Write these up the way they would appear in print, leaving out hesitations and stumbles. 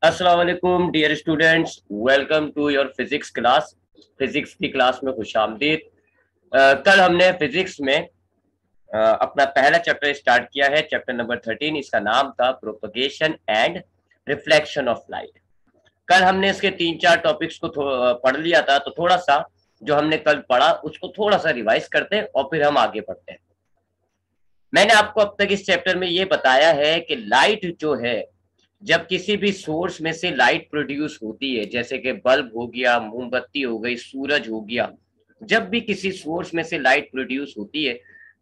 अस्सलाम वालेकुम dear students, welcome to your physics class. Physics की क्लास में खुशामदीद। कल हमने फिजिक्स में अपना पहला चैप्टर स्टार्ट किया है, चैप्टर नंबर 13। इसका नाम था propagation and reflection of light. कल हमने इसके 3-4 टॉपिक्स को पढ़ लिया था, तो थोड़ा सा जो हमने कल पढ़ा उसको थोड़ा सा रिवाइज करते हैं और फिर हम आगे बढ़ते हैं। मैंने आपको अब तक इस चैप्टर में ये बताया है कि लाइट जो है, जब किसी भी सोर्स में से लाइट प्रोड्यूस होती है, जैसे कि बल्ब हो गया, मोमबत्ती हो गई, सूरज हो गया, जब भी किसी सोर्स में से लाइट प्रोड्यूस होती है,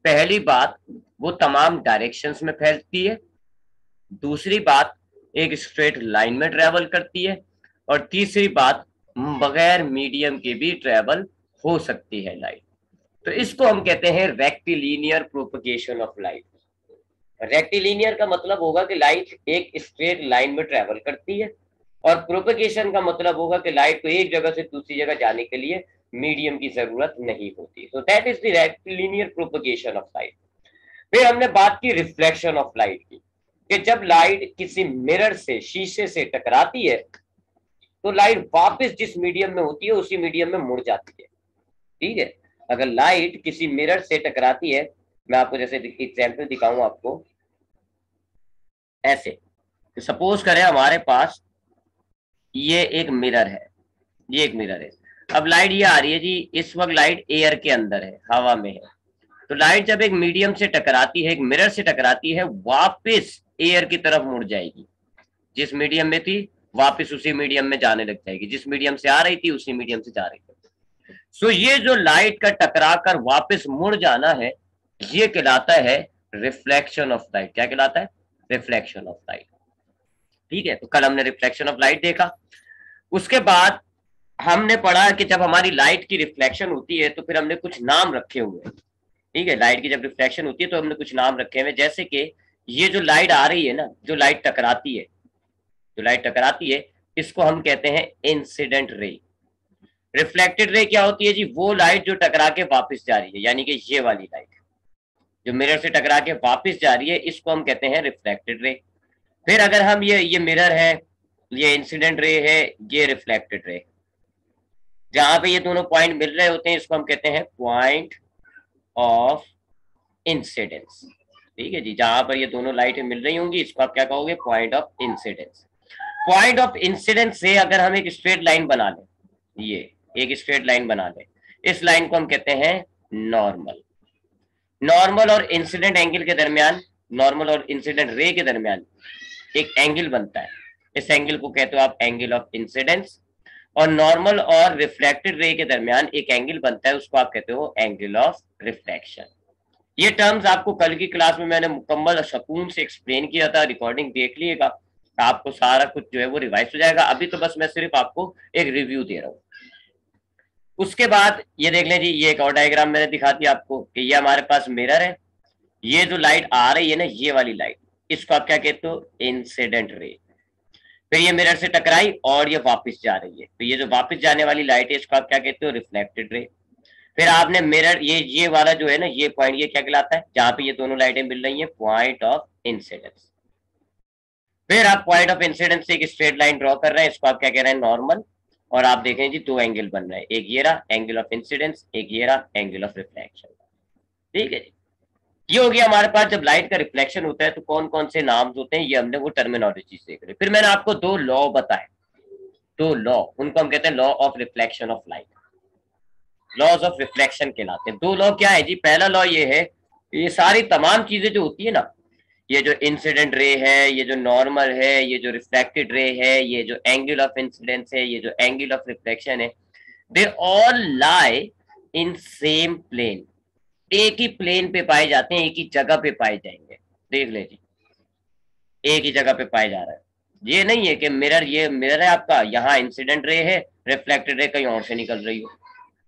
पहली बात वो तमाम डायरेक्शंस में फैलती है। दूसरी बात, एक स्ट्रेट लाइन में ट्रेवल करती है। और तीसरी बात, बगैर मीडियम के भी ट्रेवल हो सकती है लाइट। तो इसको हम कहते हैं rectilinear propagation of light. Rectilinear का मतलब होगा कि लाइट एक स्ट्रेट लाइन में ट्रेवल करती है, और प्रोपगेशन का मतलब होगा कि लाइट को एक जगह से दूसरी जगह जाने के लिए मीडियम की जरूरत नहीं होती। So that is the rectilinear propagation of light. फिर हमने बात की रिफ्लेक्शन ऑफ लाइट की, कि जब लाइट किसी मिरर से, शीशे से टकराती है, तो लाइट वापस जिस मीडियम में होती है उसी मीडियम में मुड़ जाती है। ठीक है, अगर लाइट किसी मिरर से टकराती है, मैं आपको जैसे एग्जाम्पल दिखाऊं आपको, ऐसे सपोज करें हमारे पास ये एक मिरर है, ये एक मिरर है। अब लाइट ये आ रही है जी, इस वक्त लाइट एयर के अंदर है, हवा में है। तो लाइट जब एक मीडियम से टकराती है, एक मिरर से टकराती है, वापस एयर की तरफ मुड़ जाएगी। जिस मीडियम में थी वापस उसी मीडियम में जाने लग जाएगी, जिस मीडियम से आ रही थी उसी मीडियम से जा रही थी। सो ये जो लाइट का टकरा कर वापस मुड़ जाना है, ये कहलाता है रिफ्लेक्शन ऑफ लाइट। क्या कहलाता है? Reflection of light. ठीक है, तो कल हमने रिफ्लेक्शन ऑफ लाइट देखा। उसके बाद हमने पढ़ा कि जब हमारी लाइट की रिफ्लेक्शन होती है तो फिर हमने कुछ नाम रखे हुए हैं। ठीक है, लाइट की जब रिफ्लेक्शन होती है तो हमने कुछ नाम रखे हुए, जैसे कि ये जो लाइट आ रही है ना, जो लाइट टकराती है, जो लाइट टकराती है, इसको हम कहते हैं इंसिडेंट रे। रिफ्लेक्टेड रे क्या होती है जी? वो लाइट जो टकरा के वापस जा रही है, यानी कि ये वाली लाइट जो मिरर से टकरा के वापस जा रही है, इसको हम कहते हैं रिफ्लेक्टेड रे। फिर अगर हम ये मिरर है, ये इंसिडेंट रे है, ये रिफ्लेक्टेड रे, जहां पे ये दोनों पॉइंट मिल रहे होते हैं, इसको हम कहते हैं पॉइंट ऑफ इंसिडेंस। ठीक है जी, जहां पर ये दोनों लाइटें मिल रही होंगी, इसको आप क्या कहोगे? Point of incidence. Point of incidence से अगर हम एक स्ट्रेट लाइन बना लें, ये एक स्ट्रेट लाइन बना लें, इस लाइन को हम कहते हैं नॉर्मल। नॉर्मल और इंसिडेंट एंगल के दरमियान, नॉर्मल और इंसिडेंट रे के दरमियान एक एंगल बनता है, इस एंगल को कहते हो आप एंगल ऑफ इंसिडेंस। और नॉर्मल और रिफ्लेक्टेड रे के दरमियान एक एंगल बनता है, उसको आप कहते हो एंगल ऑफ रिफ्लेक्शन। ये टर्म्स आपको कल की क्लास में मैंने मुकम्मल सुकून से एक्सप्लेन किया था, रिकॉर्डिंग देख लीजिएगा, आपको सारा कुछ जो है वो रिवाइज हो जाएगा। अभी तो बस मैं सिर्फ आपको एक रिव्यू दे रहा हूँ। उसके बाद ये देख लें जी, ये एक और डायग्राम मैंने दिखा दिया आपको कि ये हमारे पास मिरर है, ये जो लाइट आ रही है ना, ये वाली लाइट, इसको आप क्या कहते हो? Incident ray. फिर ये मिरर से टकराई और ये वापस जा रही है, तो ये जो वापस जाने वाली लाइट है, इसको आप क्या कहते हो? Reflected ray. फिर आपने मिरर, ये वाला जो है ना, ये पॉइंट, ये क्या कहलाता है? जहां पे ये दोनों लाइटें मिल रही हैं, पॉइंट ऑफ इंसिडेंस। फिर आप पॉइंट ऑफ इंसिडेंस से एक स्ट्रेट लाइन ड्रॉ कर रहे हैं, इसको आप क्या कह रहे हैं? नॉर्मल। और आप देखें जी, दो एंगल बन रहे हैं, एक ये रहा एंगल ऑफ इंसिडेंस, एक ये रहा एंगल ऑफ रिफ्लेक्शन। ठीक है जी, ये हो गया हमारे पास। जब लाइट का रिफ्लेक्शन होता है तो कौन कौन से नाम होते हैं, ये हमने वो टर्मिनोलॉजी देख रहे। फिर मैंने आपको दो लॉ बताए, दो लॉ, उनको हम कहते हैं law of reflection of light, laws of reflection कहलाते हैं। दो लॉ क्या है जी? पहला लॉ ये है, ये सारी तमाम चीजें जो होती है ना, ये जो इंसिडेंट रे है, ये जो नॉर्मल है, ये जो रिफ्लेक्टेड रे है, ये जो एंगल ऑफ इंसिडेंस है, ये जो एंगल ऑफ रिफ्लेक्शन है, they all lie in same plane. एक ही प्लेन पे पाए जाते हैं, एक ही जगह पे पाए जाएंगे। देख ले जी, एक ही जगह पे पाए जा रहा है। ये नहीं है कि मिरर, ये मिरर है आपका, यहाँ इंसिडेंट रे है, रिफ्लेक्टेड रे कहीं और से निकल रही हो,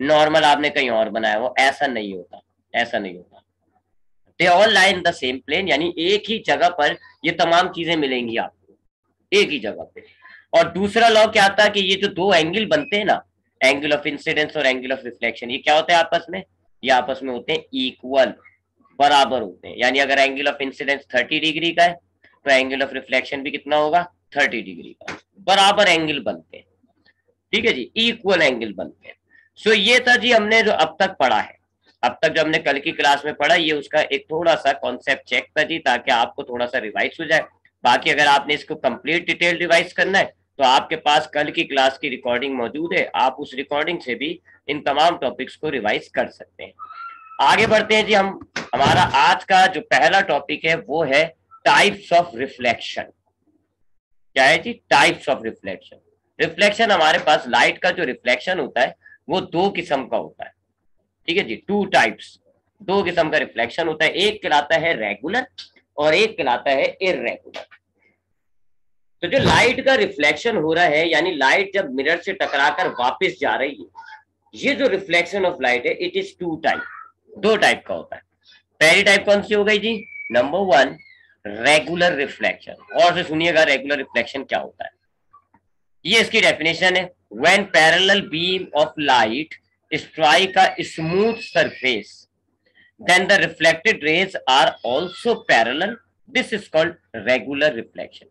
नॉर्मल आपने कहीं और बनाया हो, ऐसा नहीं होता, ऐसा नहीं होता। They all lie in the same plane, यानी एक ही जगह पर ये तमाम चीजें मिलेंगी आपको, एक ही जगह पे। और दूसरा लॉ क्या आता है कि ये जो दो एंगल बनते हैं ना, एंगल ऑफ इंसिडेंस और एंगल ऑफ रिफ्लेक्शन, ये क्या होते हैं आपस में? ये आपस में होते हैं इक्वल, बराबर होते हैं। यानी अगर एंगल ऑफ इंसिडेंस 30 डिग्री का है तो एंगल ऑफ रिफ्लेक्शन भी कितना होगा? 30 डिग्री का। बराबर एंगल बनते हैं, ठीक है जी, इक्वल एंगल बनते हैं। सो ये था जी हमने जो अब तक पढ़ा है, अब तक जो हमने कल की क्लास में पढ़ा, ये उसका एक थोड़ा सा कॉन्सेप्ट चेक था जी, ताकि आपको थोड़ा सा रिवाइज हो जाए। बाकी अगर आपने इसको कंप्लीट डिटेल रिवाइज करना है तो आपके पास कल की क्लास की रिकॉर्डिंग मौजूद है, आप उस रिकॉर्डिंग से भी इन तमाम टॉपिक्स को रिवाइज कर सकते हैं। आगे बढ़ते हैं जी, हम हमारा आज का जो पहला टॉपिक है वो है टाइप्स ऑफ रिफ्लेक्शन। क्या है जी? Types of reflection. रिफ्लेक्शन हमारे पास लाइट का जो रिफ्लेक्शन होता है वो दो किस्म का होता है, ठीक है जी, टू टाइप्स, दो किस्म का रिफ्लेक्शन होता है, एक कहलाता है रेगुलर और एक कहलाता है इररेगुलर। तो जो लाइट का रिफ्लेक्शन हो रहा है, यानी लाइट जब मिरर से टकराकर वापस जा रही है, ये जो रिफ्लेक्शन ऑफ लाइट है इट इज टू टाइप, दो टाइप का होता है। पहली टाइप कौन सी हो गई जी? Number one, regular reflection. और से सुनिएगा रेगुलर रिफ्लेक्शन क्या होता है। ये इसकी डेफिनेशन है, when parallel beam of light strike a smooth surface then the reflected rays are also parallel, this is called regular reflection।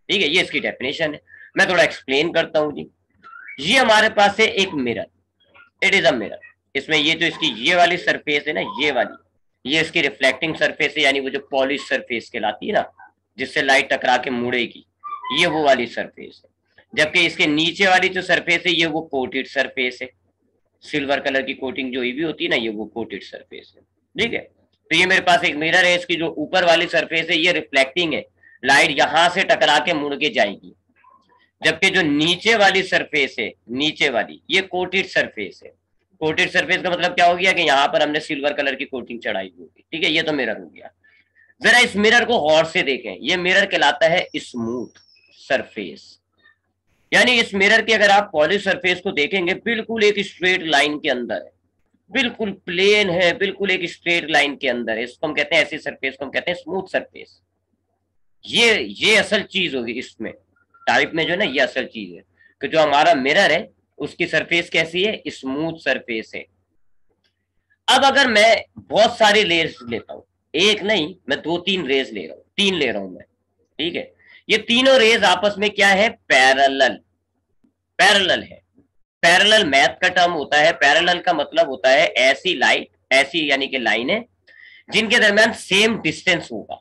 ठीक है, ये इसकी डेफिनेशन है। मैं थोड़ा एक्सप्लेन करता हूं जी। ये हमारे पास है एक mirror, it is a mirror. इसमें ये जो इसकी ये वाली सरफेस है ना, ये वाली, ये इसकी रिफ्लेक्टिंग सरफेस है, यानी वो जो पॉलिश सरफेस कहलाती है ना, जिससे लाइट टकरा के मुड़ेगी, ये वो वाली सरफेस है। जबकि इसके नीचे वाली जो सरफेस है ये वो कोटेड सरफेस है, सिल्वर कलर की कोटिंग जो भी होती है ना, ये वो कोटेड सरफेस है, ठीक है। तो ये मेरे पास एक मिरर है, इसकी जो ऊपर वाली सरफेस है ये रिफ्लेक्टिंग है, लाइट यहां से टकरा के मुड़ के जाएगी। जबकि जो नीचे वाली सरफेस है, नीचे वाली, ये कोटेड सरफेस है। कोटेड सरफेस का मतलब क्या हो गया कि यहाँ पर हमने सिल्वर कलर की कोटिंग चढ़ाई होगी, ठीक है, ये तो मिरर हो गया। जरा इस मिरर को गौर से देखें, ये मिरर कहलाता है स्मूथ सरफेस। यानी इस मिरर की अगर आप पॉलिश सरफेस को देखेंगे, बिल्कुल एक स्ट्रेट लाइन के अंदर है, बिल्कुल प्लेन है, बिल्कुल एक स्ट्रेट लाइन के अंदर है। इसको हम कहते हैं, ऐसी सरफेस को हम कहते हैं स्मूथ सरफेस। ये असल चीज होगी इसमें, टाइप में जो है ना, ये असल चीज है कि जो हमारा मिरर है उसकी सरफेस कैसी है? स्मूथ सरफेस है। अब अगर मैं बहुत सारी रेज लेता हूं, एक नहीं, मैं दो तीन रेज ले रहा हूं, तीन ले रहा हूं मैं, ठीक है, ये तीनों रेज आपस में क्या है? पैरेलल, पैरेलल है। पैरेलल मैथ का टर्म होता है, पैरेलल का मतलब होता है ऐसी लाइट, ऐसी यानी कि लाइनें जिनके दरमियान सेम डिस्टेंस होगा।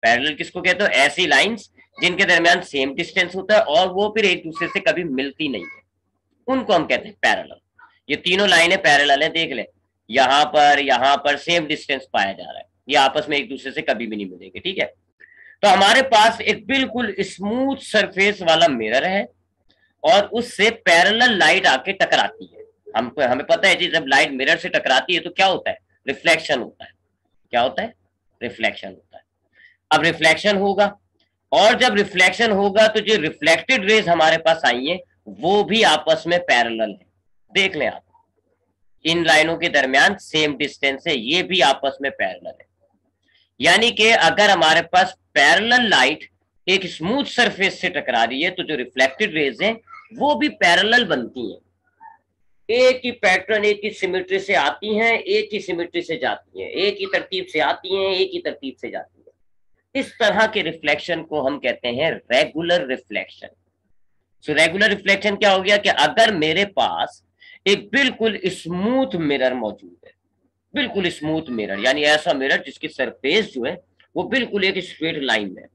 पैरेलल किसको कहते हो? ऐसी लाइंस जिनके दरमियान सेम डिस्टेंस होता है और वो फिर एक दूसरे से कभी मिलती नहीं है, उनको हम कहते हैं पैरेलल। ये तीनों लाइनें पैरेलल है, देख ले, यहाँ पर सेम डिस्टेंस पाया जा रहा है, ये आपस में एक दूसरे से कभी भी नहीं मिलेंगे, ठीक है। तो हमारे पास एक बिल्कुल स्मूथ सरफेस वाला मिरर है और उससे पैरेलल लाइट आके टकराती है। हमको हमें पता है जी, जब लाइट मिरर से टकराती है तो क्या होता है? रिफ्लेक्शन होता है। क्या होता है? रिफ्लेक्शन होता है। अब रिफ्लेक्शन होगा, और जब रिफ्लेक्शन होगा तो जो रिफ्लेक्टेड रेज हमारे पास आई है वो भी आपस में पैरेलल है। देख लें आप, इन लाइनों के दरमियान सेम डिस्टेंस है, ये भी आपस में पैरेलल है। यानी कि अगर हमारे पास पैरेलल लाइट एक स्मूथ सरफेस से टकरा रही है तो जो रिफ्लेक्टेड रेज हैं वो भी पैरेलल बनती हैं, एक ही पैटर्न, एक ही सिमेट्री से आती हैं, एक ही सिमेट्री से जाती हैं, एक ही तरतीब से आती हैं, एक ही तरतीब से जाती हैं। इस तरह के रिफ्लेक्शन को हम कहते हैं regular reflection. So regular reflection क्या हो गया कि अगर मेरे पास एक बिल्कुल स्मूथ मिरर मौजूद है, बिल्कुल स्मूथ मिरर, यानी ऐसा मिरर जिसकी सरफेस जो है वो बिल्कुल एक स्ट्रेट लाइन में है।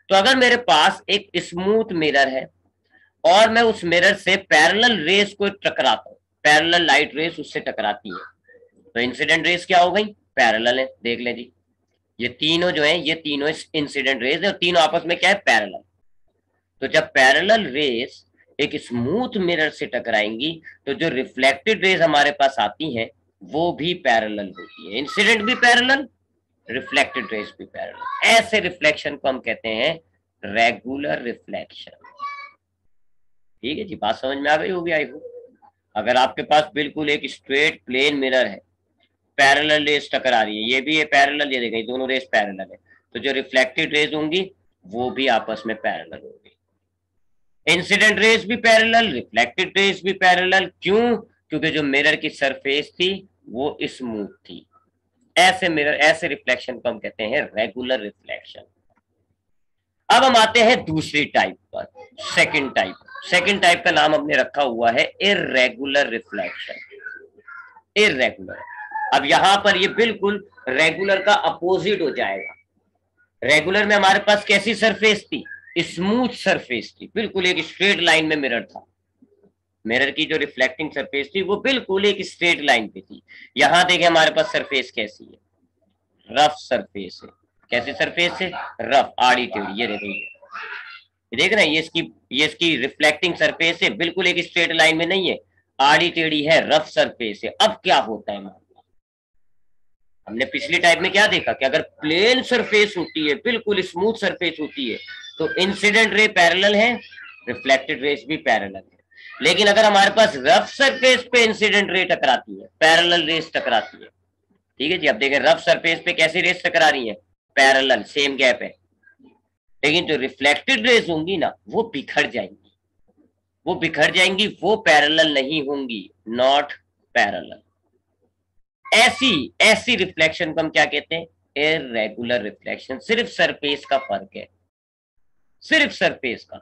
तो अगर मेरे पास एक स्मूथ मिरर है और मैं उस मिरर से पैरेलल रेस को टकराता हूं, पैरेलल लाइट रेस उससे टकराती है, तो इंसिडेंट रेस क्या हो गई? पैरेलल है। देख ले जी, ये तीनों जो है, ये तीनों इंसिडेंट रेस है और तीनों आपस में क्या है? पैरेलल। तो जब पैरेलल रेस एक स्मूथ मिरर से टकराएंगी तो जो रिफ्लेक्टेड रेस हमारे पास आती हैं वो भी पैरेलल होती है, इंसिडेंट भी पैरेलल, रिफ्लेक्टेड रेस भी पैरेलल। ऐसे रिफ्लेक्शन को हम कहते हैं रेगुलर रिफ्लेक्शन। ठीक है जी, बात समझ में आ गई होगी आई होप। अगर आपके पास बिल्कुल एक स्ट्रेट प्लेन मिरर है, पैरेलल रेस टकरा रही है, ये भी है पैरेलल, ये देखिए दोनों रेस पैरेलल है, तो जो रिफ्लेक्टेड रेस होंगी वो भी आपस में पैरेलल होंगी। इंसिडेंट रेस भी पैरेलल, रिफ्लेक्टेड रेस भी पैरेलल। क्यों? क्योंकि जो मिरर की सरफेस थी वो स्मूथ थी। ऐसे मिरर, ऐसे रिफ्लेक्शन को हम कहते हैं रेगुलर रिफ्लेक्शन। अब हम आते हैं दूसरी टाइप पर, सेकंड टाइप का नाम हमने रखा हुआ है इर्रेगुलर रिफ्लेक्शन। इर्रेगुलर, अब यहां पर ये बिल्कुल रेगुलर का अपोजिट हो जाएगा। रेगुलर में हमारे पास कैसी सरफेस थी, स्मूथ सरफेस थी, बिल्कुल एक स्ट्रेट लाइन में मिरर था। मिरर की जो रिफ्लेक्टिंग सरफेस थी वो बिल्कुल एक स्ट्रेट लाइन पे थी। यहां देखें हमारे पास सरफेस कैसी है, रफ सरफेस है। कैसी सरफेस है, रफ, आड़ी टेढ़ी। ये देख रहे हैं, ये इसकी रिफ्लेक्टिंग सरफेस है, बिल्कुल एक स्ट्रेट लाइन में नहीं है, आड़ी टेढ़ी है, रफ सरफेस है। अब क्या होता है, हमने पिछली टाइप में क्या देखा कि अगर प्लेन सरफेस होती है, बिल्कुल स्मूथ सरफेस होती है, तो इंसिडेंट रे पैरेलल है, रिफ्लेक्टेड रेस भी पैरेलल है। लेकिन अगर हमारे पास रफ सरफेस पे इंसिडेंट रे टकराती है, पैरेलल रेस टकराती है, ठीक है जी। अब देखें रफ सरफेस पे कैसी रेस टकरा रही है, पैरेलल, सेम गैप है। लेकिन जो रिफ्लेक्टेड रेस होंगी ना, वो बिखर जाएंगी, वो पैरेलल नहीं होंगी, नॉट पैरेलल। ऐसी रिफ्लेक्शन को हम क्या कहते हैं, इर्रेगुलर रिफ्लेक्शन। सिर्फ सरफेस का फर्क है, सिर्फ सरफेस का।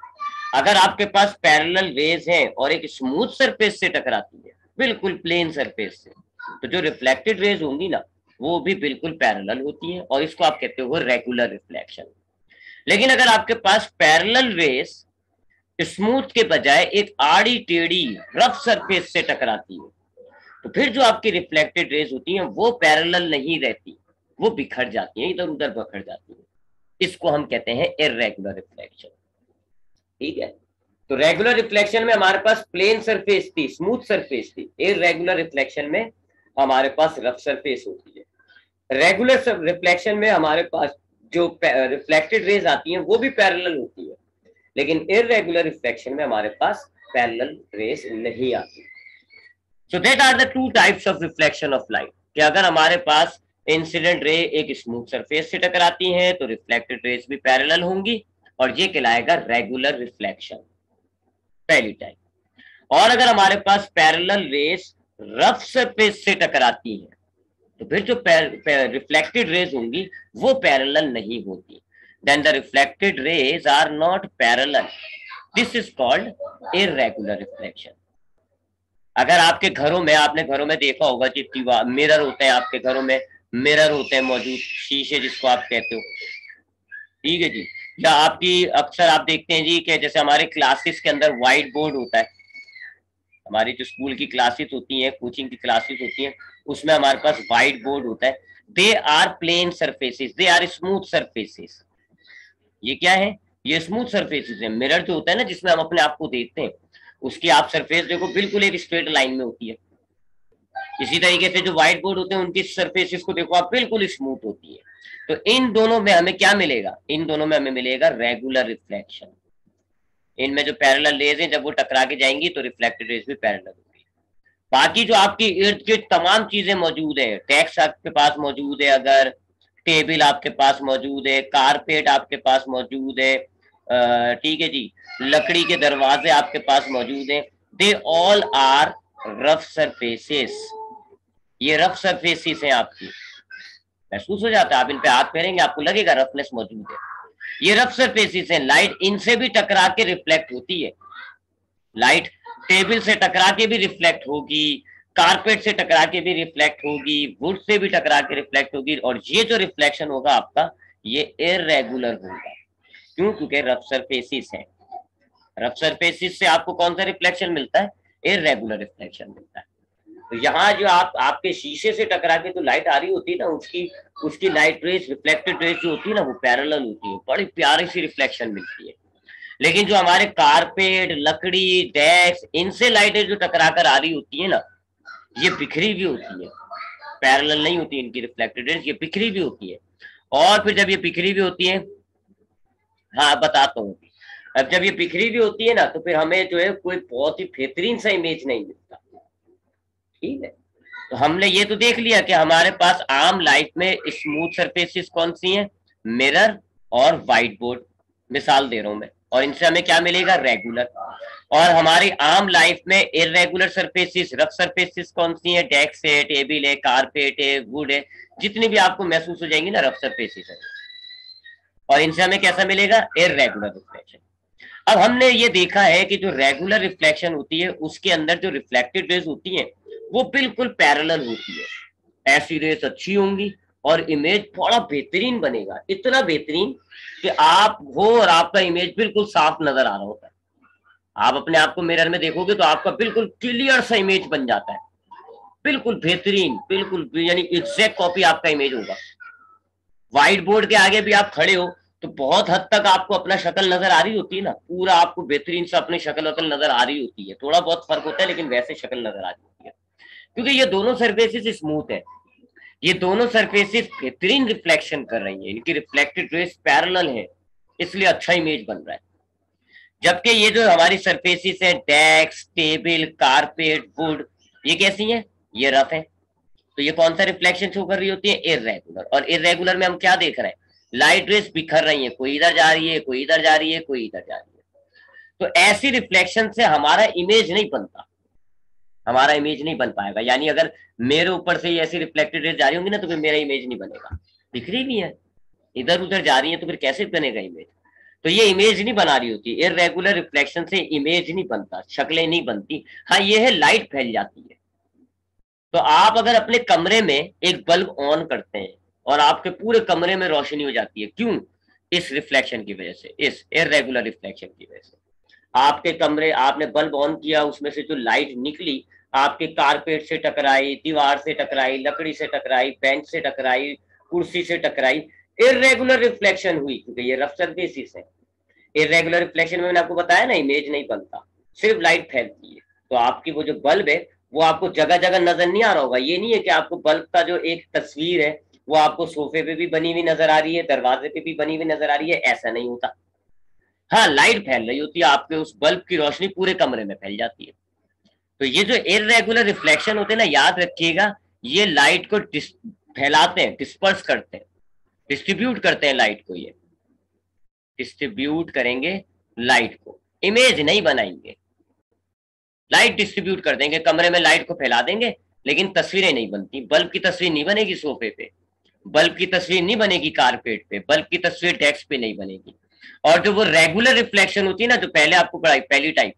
अगर आपके पास पैरेलल रेज है और एक स्मूथ सरफेस से टकराती है, बिल्कुल प्लेन सरफेस से, तो जो रिफ्लेक्टेड रेज होंगी ना, वो भी बिल्कुल पैरेलल होती है, और इसको आप कहते हो रेगुलर रिफ्लेक्शन। लेकिन अगर आपके पास पैरेलल रेज स्मूथ के बजाय एक आड़ी टेढ़ी रफ सरफेस से टकराती है, तो फिर जो आपकी रिफ्लेक्टेड रेज होती हैं वो पैरेलल नहीं रहती, वो बिखर जाती हैं, इधर उधर बिखर जाती हैं। इसको हम कहते हैं इर्रेगुलर रिफ्लेक्शन, ठीक है। तो रेगुलर रिफ्लेक्शन में हमारे पास प्लेन सरफेस थी, स्मूथ सरफेस थी। इर्रेगुलर रिफ्लेक्शन में हमारे पास रफ सरफेस होती है। रेगुलर रिफ्लेक्शन में हमारे पास जो रिफ्लेक्टेड रेज आती हैं वो भी पैरेलल होती है, लेकिन इर्रेगुलर रिफ्लेक्शन में हमारे पास पैरेलल रेज नहीं आती। So that are the two types of reflection of light, कि अगर हमारे पास इंसिडेंट रे एक स्मूथ सरफेस से टकराती हैं तो रिफ्लेक्टेड रेस भी पैरेलल होंगी, और ये कहलाएगा रेगुलर रिफ्लेक्शन, पहली टाइप। और अगर हमारे पास पैरेलल रेस रफ सरफेस से टकराती हैं, तो फिर जो रिफ्लेक्टेड रेज होंगी वो पैरेलल नहीं होती। Then the reflected rays are not parallel, this is called irregular reflection. अगर आपके घरों में, आपने घरों में देखा होगा कि दीवार मिरर होते हैं, आपके घरों में मिरर होते हैं मौजूद, शीशे जिसको आप कहते हो, ठीक है जी। या आपकी अक्सर आप देखते हैं जी कि जैसे हमारे क्लासेस के अंदर व्हाइट बोर्ड होता है, हमारी जो स्कूल की क्लासेस होती हैं, कोचिंग की क्लासेस होती हैं, उसमें हमारे पास व्हाइट बोर्ड होता है। They are plane surfaces, they are smooth surfaces. ये क्या है, ये स्मूथ सरफेसेस है। मिरर जो होता है ना जिसमें हम अपने आप को देखते हैं, उसकी आप सरफेस देखो बिल्कुल एक स्ट्रेट लाइन में होती है। इसी तरीके से जो व्हाइट बोर्ड होते हैं उनकी सरफेसेस को देखो आप, बिल्कुल स्मूथ होती है। तो इन दोनों में हमें क्या मिलेगा, इन दोनों में हमें मिलेगा रेगुलर रिफ्लेक्शन। इनमें जो पैरेलल रेज हैं जब वो टकरा के जाएंगी तो रिफ्लेक्टेड रेज भी पैरेलल होगी। बाकी जो आपकी इर्द गिर्द तमाम चीजें मौजूद है, डेस्क आपके पास मौजूद है, अगर टेबल आपके पास मौजूद है, कारपेट आपके पास मौजूद है, ठीक है जी, लकड़ी के दरवाजे आपके पास मौजूद हैं, they all are rough surfaces. ये रफ सरफेसेस हैं आपकी, महसूस हो जाता है, आप इन पे हाथ फेरेंगे आपको लगेगा रफनेस मौजूद है। ये रफ सरफेसेस हैं, लाइट इनसे भी टकरा के रिफ्लेक्ट होती है। लाइट टेबल से टकरा के भी रिफ्लेक्ट होगी, कारपेट से टकरा के भी रिफ्लेक्ट होगी, वुड से भी टकरा के रिफ्लेक्ट होगी, और ये जो रिफ्लेक्शन होगा आपका, ये इर्रेगुलर होगा। क्यों, क्योंकि रफ सरफेसेस है। रफ सरफेसेस से आपको कौन सा रिफ्लेक्शन मिलता है, इर्रेगुलर रिफ्लेक्शन मिलता है। तो यहाँ जो आपके शीशे से टकरा के जो लाइट आ रही होती है ना, उसकी लाइट रेस, रिफ्लेक्टेड रेस जो होती है ना, वो पैरेलल होती है, बड़ी प्यारी सी रिफ्लेक्शन मिलती है। लेकिन जो हमारे कारपेट, लकड़ी, डेस्क, इनसे लाइटें जो टकरा कर आ रही होती है ना, ये बिखरी भी होती है, पैरेलल नहीं होती इनकी रिफ्लेक्टेड रेस, ये बिखरी भी होती है। और फिर जब ये बिखरी भी होती है, हाँ बताता हूँ, अब जब ये बिखरी भी होती है ना, तो फिर हमें जो है कोई बहुत ही बेहतरीन सा इमेज नहीं मिलता, ठीक है। तो हमने ये तो देख लिया कि हमारे पास आम लाइफ में स्मूथ सरफेसेस कौन सी हैं, मिरर और व्हाइट बोर्ड, मिसाल दे रहा हूं मैं, और इनसे हमें क्या मिलेगा, रेगुलर। और हमारी आम लाइफ में इर्रेगुलर सरफेसेस, रफ सरफेसेस कौन सी हैं, डेस्क है, टेबल है, कारपेट है, वुड है, जितनी भी आपको महसूस हो जाएंगी ना रफ सरफेसेस है। और इनसे हमें कैसा मिलेगा, इर्रेगुलर रिफ्लेक्शन। अब हमने ये देखा है कि जो रेगुलर रिफ्लेक्शन होती है उसके अंदर जो रिफ्लेक्टेड रेज होती हैं वो बिल्कुल पैरेलल होती है, ऐसी रेस अच्छी होंगी और इमेज थोड़ा बेहतरीन बनेगा, इतना बेहतरीन कि आप हो और आपका इमेज बिल्कुल साफ नजर आ रहा होता है। आप अपने आप को मिरर में देखोगे तो आपका बिल्कुल क्लियर सा इमेज बन जाता है, बिल्कुल बेहतरीन, बिल्कुल यानी एग्जैक्ट कॉपी आपका इमेज होगा। व्हाइट बोर्ड के आगे भी आप खड़े हो तो बहुत हद तक आपको अपना शक्ल नजर आ रही होती है ना, पूरा आपको बेहतरीन से अपनी शक्ल वक्ल नजर आ रही होती है, थोड़ा बहुत फर्क होता है लेकिन वैसे शक्ल नजर आ रही होती है, क्योंकि ये दोनों सरफेसेस स्मूथ है, ये दोनों सरफेसेस बेहतरीन रिफ्लेक्शन कर रही है, इनकी रिफ्लेक्टेड रेस पैरेलल है, इसलिए अच्छा इमेज बन रहा है। जबकि ये जो हमारी सरफेसेस है, डेस्क, टेबल, कारपेट, वुड, ये कैसी है, ये रफ है, तो ये कौन सा रिफ्लेक्शन शो कर रही होती है, इर्रेगुलर। और इर्रेगुलर में हम क्या देख रहे हैं, लाइट रेस बिखर रही है, कोई इधर जा रही है, कोई इधर जा रही है, कोई इधर जा रही है। तो ऐसी रिफ्लेक्शन से हमारा इमेज नहीं बनता, हमारा इमेज नहीं बन पाएगा। यानी अगर मेरे ऊपर से ऐसी रिफ्लेक्टेड रेस जा रही होंगी ना तो फिर मेरा इमेज नहीं बनेगा, दिख रही भी है, इधर उधर जा रही है तो फिर कैसे बनेगा इमेज। तो ये इमेज नहीं बना रही होती, इर्रेगुलर रिफ्लेक्शन से इमेज नहीं बनता, शक्लें नहीं बनती। हाँ ये है, लाइट फैल जाती है। तो आप अगर अपने कमरे में एक बल्ब ऑन करते हैं और आपके पूरे कमरे में रोशनी हो जाती है, क्यों, इस रिफ्लेक्शन की वजह से, इस इर्रेगुलर रिफ्लेक्शन की वजह से। आपके कमरे, आपने बल्ब ऑन किया, उसमें से जो लाइट निकली आपके कारपेट से टकराई, दीवार से टकराई, लकड़ी से टकराई, बेंच से टकराई, कुर्सी से टकराई, इर्रेगुलर रिफ्लेक्शन हुई, क्योंकि ये रफ सरफेसेस है। इर्रेगुलर रिफ्लेक्शन में मैंने आपको बताया ना, इमेज नहीं बनता, सिर्फ लाइट फैलती है। तो आपकी वो जो बल्ब है वो आपको जगह जगह नजर नहीं आ रहा होगा, ये नहीं है कि आपको बल्ब का जो एक तस्वीर है वो आपको सोफे पे भी बनी हुई नजर आ रही है, दरवाजे पे भी बनी हुई नजर आ रही है, ऐसा नहीं होता। हाँ लाइट फैल रही होती है, आपके उस बल्ब की रोशनी पूरे कमरे में फैल जाती है। तो ये जो इर्रेगुलर रिफ्लेक्शन होते हैं ना, याद रखिएगा, ये लाइट को फैलाते हैं, डिस्पर्स करते हैं, डिस्ट्रीब्यूट करते हैं लाइट को, ये डिस्ट्रीब्यूट करेंगे लाइट को, इमेज नहीं बनाएंगे। लाइट डिस्ट्रीब्यूट कर देंगे, कमरे में लाइट को फैला देंगे, लेकिन तस्वीरें नहीं बनती, बल्ब की तस्वीर नहीं बनेगी सोफे पे, बल्ब की तस्वीर नहीं बनेगी कारपेट पे, बल्ब की तस्वीर डेस्क पे नहीं बनेगी। और जो वो रेगुलर रिफ्लेक्शन होती है ना, जो पहले आपको पढ़ाई, पहली टाइप,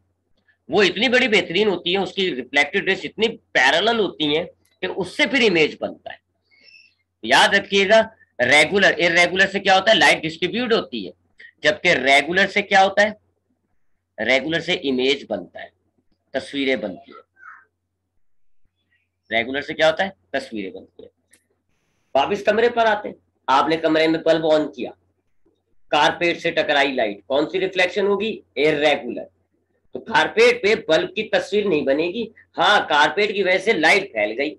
वो इतनी बड़ी बेहतरीन होती है, उसकी रिफ्लेक्टेड रेस इतनी पैरेलल होती है कि उससे फिर इमेज बनता है। याद रखिएगा, रेगुलर, इर्रेगुलर से क्या होता है, लाइट डिस्ट्रीब्यूट होती है, जबकि रेगुलर से क्या होता है, रेगुलर से इमेज बनता है, तस्वीरें बनती है। रेगुलर से क्या होता है, तस्वीरें बनती है। वापिस कमरे पर आते हैं, आपने कमरे में बल्ब ऑन किया, कारपेट से टकराई लाइट, कौन सी रिफ्लेक्शन होगी, इर्रेगुलर। तो कारपेट पे बल्ब की तस्वीर नहीं बनेगी, हाँ कारपेट की वजह से लाइट फैल गई।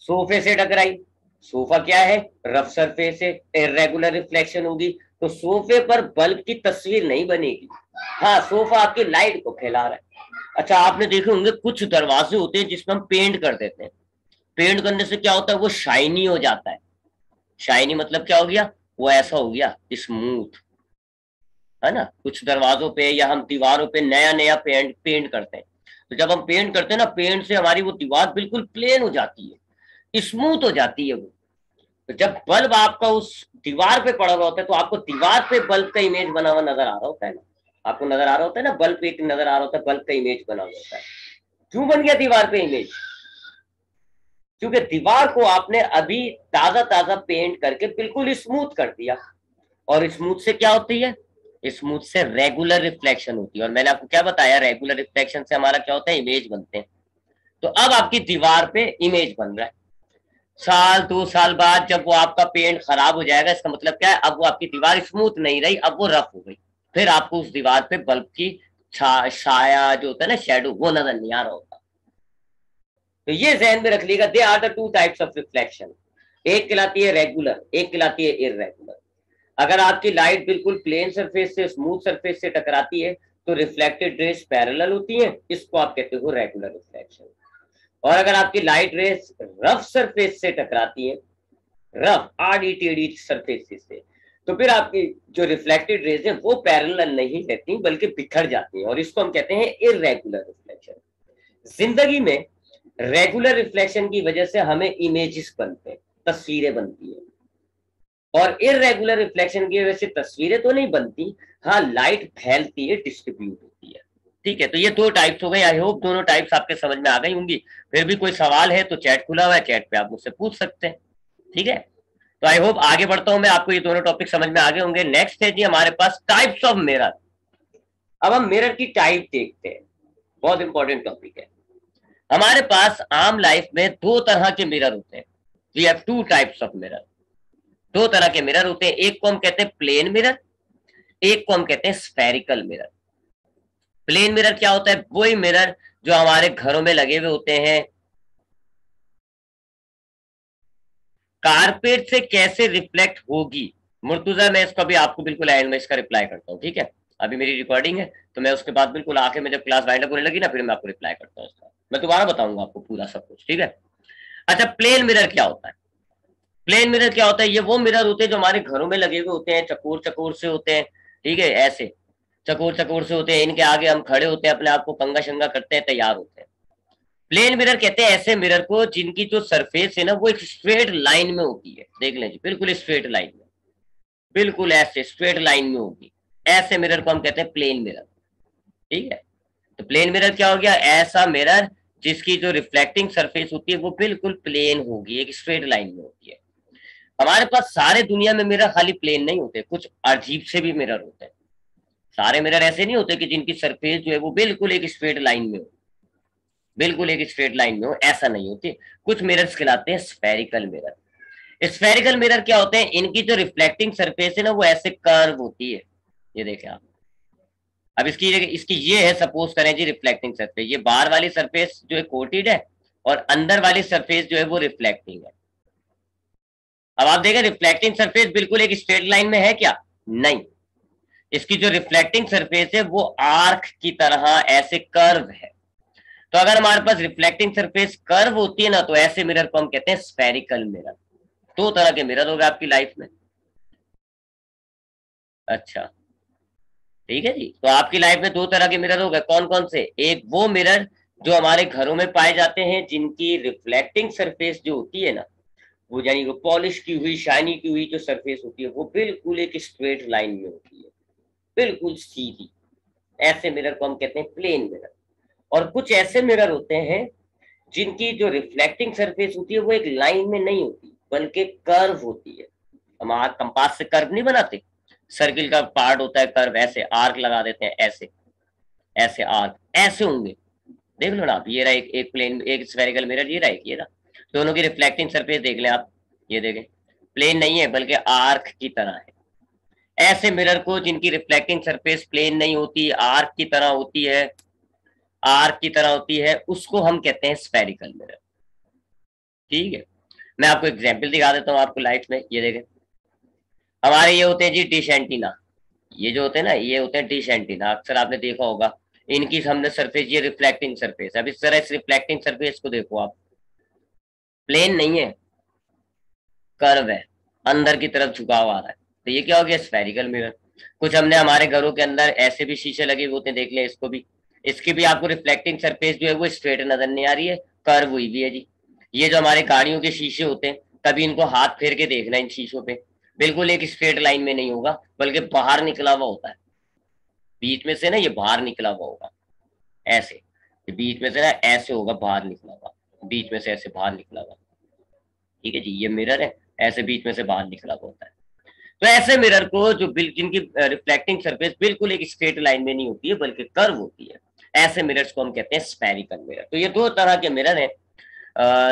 सोफे से टकराई, सोफा क्या है, रफ सरफेस है, इर्रेगुलर रिफ्लेक्शन होगी, तो सोफे पर बल्ब की तस्वीर नहीं बनेगी, हाँ सोफा आपकी लाइट को फैला रहा है। अच्छा आपने देखे होंगे कुछ दरवाजे होते हैं जिसमें हम पेंट कर देते हैं, पेंट करने से क्या होता है, वो शाइनी हो जाता है। शाइनी मतलब क्या हो गया, वो ऐसा हो गया स्मूथ, है ना। कुछ दरवाजों पे या हम दीवारों पे नया नया पेंट करते हैं, तो जब हम पेंट करते हैं ना, पेंट से हमारी वो दीवार बिल्कुल प्लेन हो जाती है, स्मूथ हो जाती है वो। तो जब बल्ब आपका उस दीवार पे पड़ा हुआ होता है तो आपको दीवार पे बल्ब का इमेज बना हुआ नजर आ रहा होता है ना, आपको नजर आ रहा होता है ना, बल्ब एक नजर आ रहा होता है, बल्ब का इमेज बना हुआ होता है। क्यों बन गया दीवार पे इमेज, क्योंकि दीवार को आपने अभी ताजा ताजा पेंट करके बिल्कुल स्मूथ कर दिया। और स्मूथ से क्या होती है, स्मूथ से रेगुलर रिफ्लेक्शन होती है। और मैंने आपको क्या बताया, रेगुलर रिफ्लेक्शन से हमारा क्या होता है, इमेज बनते हैं। तो अब आपकी दीवार पे इमेज बन रहा है, साल 2 साल बाद जब वो आपका पेंट खराब हो जाएगा, इसका मतलब क्या है, अब वो आपकी दीवार स्मूथ नहीं रही, अब वो रफ हो गई, फिर आपको उस दीवार पे बल्ब की छाया जो होता है ना, शेडो, वो नजर नहीं आ रहा होता। तो ये जहन में रख लीजिएगा, there are the two types of reflection, एक कहलाती है रेगुलर, एक कहलाती है इररेगुलर। अगर आपकी लाइट बिल्कुल प्लेन सरफेस से, स्मूथ सरफेस से टकराती है तो रिफ्लेक्टेड रेस पैरेलल होती है, इसको आप कहते हो रेगुलर रिफ्लेक्शन। और अगर आपकी लाइट रेस रफ सरफेस से टकराती है, रफ आड़ी टेढ़ी सरफेस से, तो फिर आपकी जो रिफ्लेक्टेड रेज है वो पैरेलल नहीं रहती बल्कि बिखर जाती है, और इसको हम कहते हैं इररेगुलर रिफ्लेक्शन। जिंदगी में रेगुलर रिफ्लेक्शन की वजह से हमें इमेजेस बनते हैं, तस्वीरें बनती है। और इररेगुलर रिफ्लेक्शन की वजह से तस्वीरें तो नहीं बनती, हाँ लाइट फैलती है, डिस्ट्रीब्यूट होती है। ठीक है, तो ये दो टाइप्स हो गए। आई होप दोनों टाइप्स आपके समझ में आ गई होंगी। फिर भी कोई सवाल है तो चैट खुला हुआ है, चैट पे आप मुझसे पूछ सकते हैं। ठीक है, तो आई होप आगे बढ़ता हूं मैं, आपको ये दोनों टॉपिक समझ में आ गए होंगे। नेक्स्ट है जी हमारे पास टाइप्स ऑफ मिरर। अब हम मिरर की टाइप देखते हैं, बहुत इंपॉर्टेंट टॉपिक है। हमारे पास आम लाइफ में दो तरह के मिरर होते हैं। We have two types of mirror. दो तरह के मिरर होते हैं, एक को हम कहते हैं प्लेन मिरर, एक को हम कहते हैं स्फेरिकल मिरर। प्लेन मिरर क्या होता है? वही मिरर जो हमारे घरों में लगे हुए होते हैं। कारपेट से कैसे रिफ्लेक्ट होगी मुर्तुजा, मैं इसको अभी आपको बिल्कुल एंड में इसका रिप्लाई करता हूँ। ठीक है, अभी मेरी रिकॉर्डिंग है तो मैं उसके बाद बिल्कुल आके में जब क्लास वाइंड अप होने लगी ना, फिर मैं आपको रिप्लाई करता हूँ इसका। मैं दोबारा बताऊंगा आपको पूरा सब कुछ। ठीक है, अच्छा प्लेन मिरर क्या होता है? प्लेन मिरर क्या होता है? ये वो मिरर होते हैं जो हमारे घरों में लगे हुए होते हैं, चकोर चकोर से होते हैं। ठीक है, ऐसे चकोर चकोर से होते हैं, इनके आगे हम खड़े होते हैं, अपने आप को कंगा शंगा करते हैं, तैयार होते हैं। प्लेन मिरर कहते हैं ऐसे मिरर को जिनकी जो सरफेस है ना वो एक स्ट्रेट लाइन में होती है। देख लें जी, बिल्कुल स्ट्रेट लाइन में, बिल्कुल ऐसे स्ट्रेट लाइन में होगी। ऐसे मिरर को हम कहते हैं प्लेन मिरर। ठीक है, तो प्लेन मिरर क्या हो गया? ऐसा मिरर जिसकी जो रिफ्लेक्टिंग सरफेस होती है वो बिल्कुल प्लेन होगी, एक स्ट्रेट लाइन में होती है। हमारे पास सारे दुनिया में मिरर खाली प्लेन नहीं होते, कुछ अजीब से भी मिरर होते हैं। सारे मिरर ऐसे नहीं होते कि जिनकी सरफेस जो है वो बिल्कुल एक स्ट्रेट लाइन में हो, बिल्कुल एक स्ट्रेट लाइन में हो, ऐसा नहीं होती। कुछ मिरर्स कहलाते हैं स्फेरिकल मिरर। स्फेरिकल मिरर क्या होते हैं? इनकी जो रिफ्लेक्टिंग सरफेस है ना वो ऐसे कर्व होती है। ये देखें आप, अब इसकी इसकी ये है, सपोज करें जी रिफ्लेक्टिंग सरफेस, ये बाहर वाली सरफेस जो है कोटेड है और अंदर वाली सरफेस जो है वो रिफ्लेक्टिंग है। अब आप देखें रिफ्लेक्टिंग सरफेस बिल्कुल एक स्ट्रेट लाइन में है क्या? नहीं, इसकी जो रिफ्लेक्टिंग सरफेस है वो आर्क की तरह ऐसे कर्व है। तो अगर हमारे पास रिफ्लेक्टिंग सरफेस कर्व होती है ना, तो ऐसे मिरर को हम कहते हैं स्फेरिकल मिरर। दो तरह के मिरर हो गए आपकी लाइफ में। अच्छा, ठीक है जी, तो आपकी लाइफ में दो तरह के मिरर हो गए। कौन कौन से? एक वो मिरर जो हमारे घरों में पाए जाते हैं, जिनकी रिफ्लेक्टिंग सरफेस जो होती है ना, वो यानी वो पॉलिश की हुई, शाइनी की हुई जो सरफेस होती है वो बिल्कुल एक स्ट्रेट लाइन में होती है, बिल्कुल सीधी। ऐसे मिरर को हम कहते हैं प्लेन मिरर। और कुछ ऐसे मिरर होते हैं जिनकी जो रिफ्लेक्टिंग सरफेस होती है वो एक लाइन में नहीं होती, बल्कि कर्व होती है। हम आर्क कंपास से कर्व नहीं बनाते, सर्किल का पार्ट होता है कर्व, ऐसे आर्क लगा देते हैं, ऐसे ऐसे आर्क ऐसे होंगे। देख लो ना आप, ये रहा एक प्लेन, एक स्फेरिकल मिरर, ये रहा ये रहा, दोनों की रिफ्लेक्टिंग सरफेस देख लें आप, ये देखें प्लेन नहीं है बल्कि आर्क की तरह है। ऐसे मिरर को जिनकी रिफ्लेक्टिंग सरफेस प्लेन नहीं होती, आर्क की तरह होती है, आर्क की तरह होती है, उसको हम कहते हैं स्फेरिकल मिरर। ठीक है, मैं आपको एग्जांपल दिखा देता हूँ आपको लाइफ में। ये देखें, हमारे ये होते हैं जी डिश एंटीना। ये जो होते हैं ना, ये होते हैं डिश एंटीना, अक्सर आपने देखा होगा। इनकी हमने सरफेस, ये रिफ्लेक्टिंग सरफेस, अब इस तरह इस रिफ्लेक्टिंग सरफेस को देखो आप, प्लेन नहीं है, कर्व है, अंदर की तरफ झुकाव आ रहा है, तो ये क्या हो गया? Spherical mirror. कुछ हमने हमारे घरों के अंदर ऐसे भी शीशे लगे होते हैं, देख लें इसको भी, इसकी भी आपको रिफ्लेक्टिंग सरफेस जो है वो स्ट्रेट नजर नहीं आ रही है, कर्व हुई भी है जी। ये जो हमारे गाड़ियों के शीशे होते हैं, कभी इनको हाथ फेर के देखना, इन शीशों पे बिल्कुल एक स्ट्रेट लाइन में नहीं होगा, बल्कि बाहर निकला हुआ होता है, बीच में से ना ये बाहर निकला हुआ होगा, ऐसे बीच में से ना ऐसे होगा, बाहर निकला हुआ, बीच में से ऐसे बाहर निकला हुआ। ठीक है जी, ये मिरर है, ऐसे बीच में से बाहर निकला हुआ होता है। तो ऐसे मिरर को जो जिनकी रिफ्लेक्टिंग सरफेस बिल्कुल एक स्ट्रेट लाइन में नहीं होती है बल्कि कर्व होती है, ऐसे मिरर्स को हम कहते हैं स्फेरिकल मिरर। तो ये दो तरह के मिरर हैं,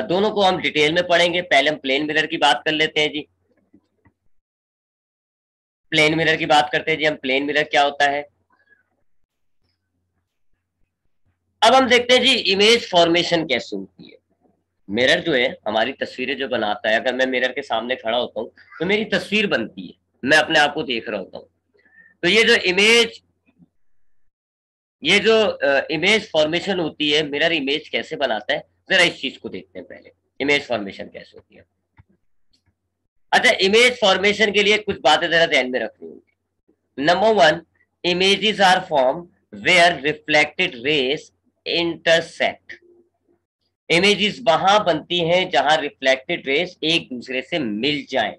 दोनों को हम डिटेल में पढ़ेंगे। पहले हम प्लेन मिरर की बात कर लेते हैं जी। प्लेन मिरर की बात करते हैं जी हम। प्लेन मिरर क्या होता है? अब हम देखते हैं जी इमेज फॉर्मेशन कैसे होती है। मिरर जो है हमारी तस्वीरें जो बनाता है, अगर मैं मिरर के सामने खड़ा होता हूँ तो मेरी तस्वीर बनती है, मैं अपने आप को देख रहा होता हूँ। तो ये जो इमेज फॉर्मेशन होती है, मिरर इमेज कैसे बनाता है, जरा इस चीज को देखते हैं पहले, इमेज फॉर्मेशन कैसे होती है। अच्छा, इमेज फॉर्मेशन के लिए कुछ बातें जरा ध्यान में रखनी होगी। Number one, images are form where reflected rays intersect. Images वहां बनती हैं जहां रिफ्लेक्टेड रेस एक दूसरे से मिल जाएं।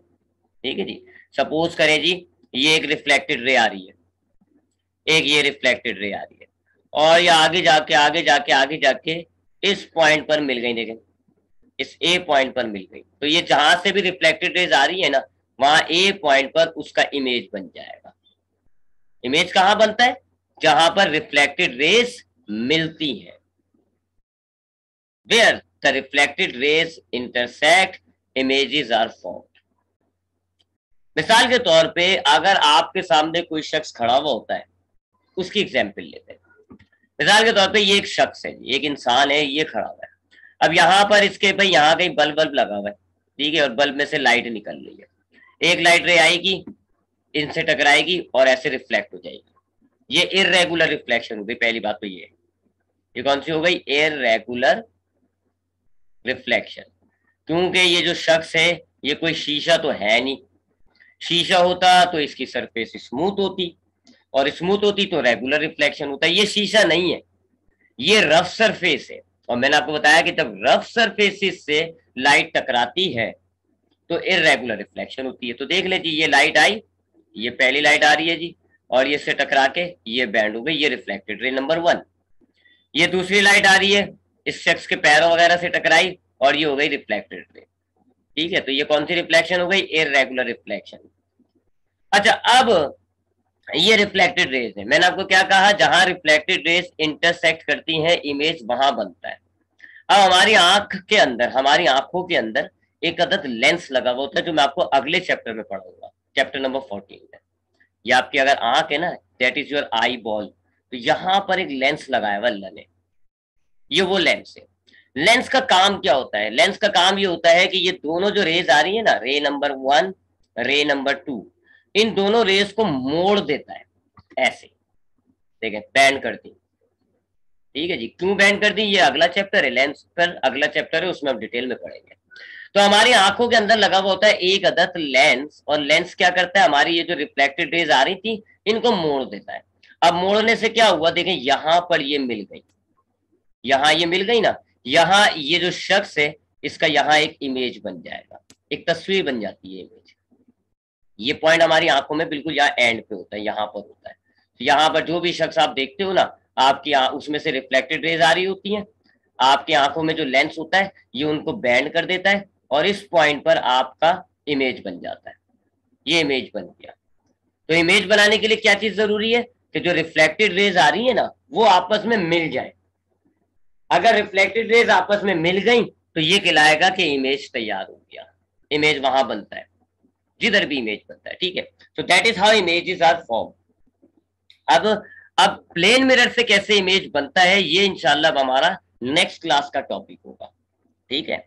ठीक है जी। सपोज करें जी ये एक रिफ्लेक्टेड रे आ रही है, एक ये रिफ्लेक्टेड रे आ रही है, और ये आगे जाके इस पॉइंट पर मिल गई, देखें इस ए पॉइंट पर मिल गई, तो ये जहां से भी रिफ्लेक्टेड रेज आ रही है ना, वहां ए पॉइंट पर उसका इमेज बन जाएगा। इमेज कहां बनता है? जहां पर रिफ्लेक्टेड रेज मिलती है, where the reflected rays intersect, images are formed। मिसाल के तौर पे अगर आपके सामने कोई शख्स खड़ा हुआ होता है, उसकी एग्जाम्पल लेते हैं। मिसाल के तौर पे ये एक शख्स है, एक इंसान है, ये खड़ा हुआ है। अब यहाँ पर इसके भाई यहाँ कहीं बल्ब बल्ब लगा हुआ है, ठीक है, और बल्ब में से लाइट निकल रही है। एक लाइट रे आएगी, इनसे टकराएगी और ऐसे रिफ्लेक्ट हो जाएगी। ये इररेगुलर रिफ्लेक्शन हो गई। पहली बात तो ये कौन सी हो गई? Irregular reflection. क्योंकि ये जो शख्स है ये कोई शीशा तो है नहीं, शीशा होता तो इसकी सरफेस स्मूथ होती, और स्मूथ होती तो रेगुलर रिफ्लेक्शन होता है। ये शीशा नहीं है, ये रफ सरफेस है। और मैंने आपको बताया कि जब रफ सरफेसिस से लाइट टकराती है तो इररेगुलर रिफ्लेक्शन होती है। तो देख लीजिए, ये लाइट आई, ये पहली लाइट आ रही है जी, और ये से टकरा के ये बैंड हो गई, ये रिफ्लेक्टेड रे नंबर 1। ये दूसरी लाइट आ रही है, इस शख्स के पैरों वगैरह से टकराई और ये हो गई रिफ्लेक्टेड रे। ठीक है, तो ये कौन सी रिफ्लेक्शन हो गई? Irregular reflection. अच्छा, अब ये रिफ्लेक्टेड रेज है। मैंने आपको क्या कहा? जहां रिफ्लेक्टेड रेज इंटरसेक्ट करती हैं, इमेज वहां बनता है। अब हमारी आंख के अंदर, हमारी आंखों के अंदर एक अदद लेंस लगा हुआ होता है, जो मैं आपको अगले चैप्टर में पढ़ाऊंगा, चैप्टर नंबर 14 में। ये आपकी अगर आंख है ना, that is your eye ball, तो यहाँ पर एक लेंस लगाया हुआ अल्लाह ने, ये वो लेंस है। लेंस का काम क्या होता है? लेंस का काम ये होता है कि ये दोनों जो रेज आ रही है ना, रे नंबर 1, रे नंबर 2, इन दोनों रेस को मोड़ देता है ऐसे, देखें बैंड कर दी। ठीक है जी, क्यों बैंड कर दी ये अगला चैप्टर है, लेंस पर अगला चैप्टर है, उसमें हम डिटेल में पढ़ेंगे। तो हमारी आंखों के अंदर लगा हुआ होता है एक अदद लेंस, और लेंस क्या करता है? हमारी ये जो रिफ्लेक्टेड रेज आ रही थी इनको मोड़ देता है। अब मोड़ने से क्या हुआ? देखें यहां पर ये मिल गई, यहां ये मिल गई ना, यहां ये जो शख्स है इसका यहां एक इमेज बन जाएगा, एक तस्वीर बन जाती है इमेज। ये पॉइंट हमारी आंखों में बिल्कुल यहाँ एंड पे होता है, यहाँ पर होता है। तो यहाँ पर जो भी शख्स आप देखते हो ना, आपकी उसमें से रिफ्लेक्टेड रेज आ रही होती हैं, आपकी आंखों में जो लेंस होता है ये उनको बैंड कर देता है, और इस पॉइंट पर आपका इमेज बन जाता है। ये इमेज बन गया। तो इमेज बनाने के लिए क्या चीज जरूरी है? कि जो रिफ्लेक्टेड रेज आ रही है ना, वो आपस में मिल जाए। अगर रिफ्लेक्टेड रेज आपस में मिल गई तो ये कहलाएगा कि इमेज तैयार हो गया। इमेज वहां बनता है जिधर भी इमेज बनता है। ठीक है, तो that is how images are form. अब प्लेन मिरर से कैसे इमेज बनता है, ये इंशाल्लाह हमारा नेक्स्ट क्लास का टॉपिक होगा। ठीक है।